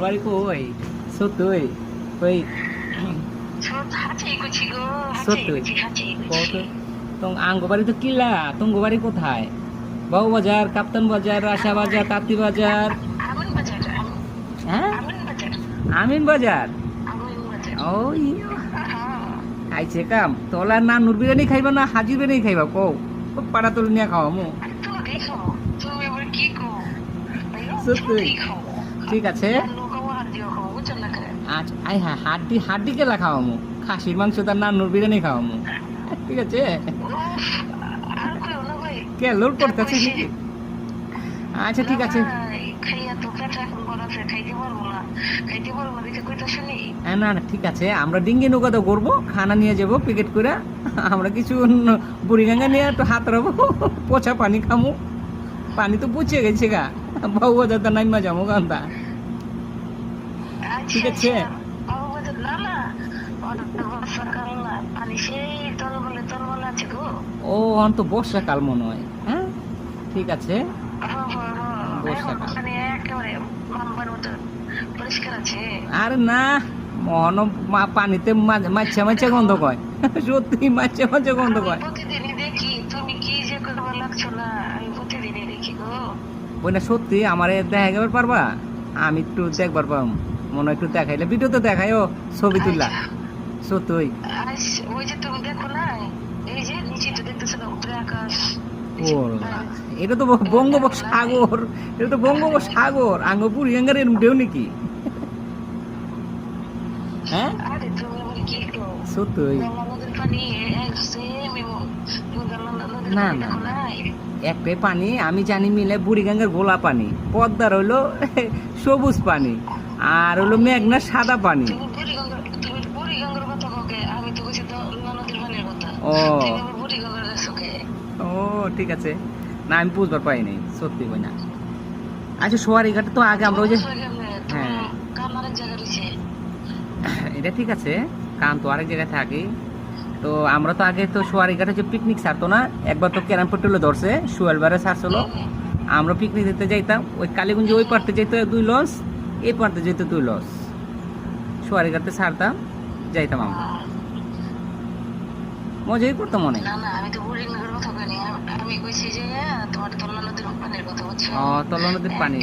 বাড়ি কই সত্যই কই সত্যই কত তোম আঙ্গ বাড়ি তো কিলা তুঙ্গ বাড়ি কোথায় বাবু বাজার কাপ্তান বাজার রাশা বাজার তাঁতি বাজার হ্যাঁ আমিন বাজার ওই খাইছে কাম তোলা না নুর বিরিয়ানি খাইবা না হাজির বিরিয়ানি খাইবা কও পাড়া তোল নিয়ে খাওয়া মু সত্যি ঠিক আছে আচ্ছা আই হ্যাঁ হাড্ডি কেলা খাওয়ামু খাসির মাংস তার নানুর বিরিয়ানি খাওয়ামু ঠিক আছে কে লোড করতেছে নাকি আচ্ছা ঠিক আছে না না ঠিক আছে আমরা ডিঙ্গি নৌকা তো করবো খানা নিয়ে যাবো প্যাকেট করে আমরা কিছু বুড়িগঙ্গা নিয়ে একটু হাত রাখবো পচা পানি খামু পানি তো পচে গেছে গা বাবু দাদা নাইমা যাবো গান্ধা ঠিক আছে ও অন তো বর্ষাকাল মনে হয় হ্যাঁ ঠিক আছে বর্ষাকাল আর না মহন পানিতে মাছে মাছে গন্ধ কয় সত্যি মাছে মাছে গন্ধ কয় ওই না সত্যি আমার দেখা গেবার পারবা আমি একটু দেখবার পারব মনে একটু দেখাইলে ভিডিও তো দেখাই ও ছবি তুললা সত্যি ওই যে তুমি দেখো না এই যে নিচে তো দেখতেছ না উপরে আকাশ এটা তো বঙ্গোপসাগর এটা তো বঙ্গোপসাগর আঙ্গপুর ইয়াঙ্গার এর উঠেও নাকি হ্যাঁ সত্যি না না একটাই পানি আমি জানি মিলে বুড়িগঙ্গার গোলা পানি পদ্মার হইলো সবুজ পানি আর হইলো মেঘনা সাদা পানি ও ও ঠিক আছে না আমি বুঝবার পাই নাই সত্যি কই না আচ্ছা সোয়ারিঘাটে তো আগে আমরা ওই যে হ্যাঁ এটা ঠিক আছে কারণ তো আরেক জায়গায় থাকি তো আমরা তো আগে তো সোয়ারিঘাটে যে পিকনিক ছাড়তো না একবার তো ক্যারাম পেট্রোলে ধরছে সুয়েলবারে ছাড়ছিল আমরা পিকনিক দিতে যাইতাম ওই কালীগঞ্জে ওই পারতে যেত 2 লস এই পারতে যেত 2 লস সোয়ারিঘাটে ছাড়তাম যাইতাম আমরা মজাই করতাম মনে ও তলা নদীর পানি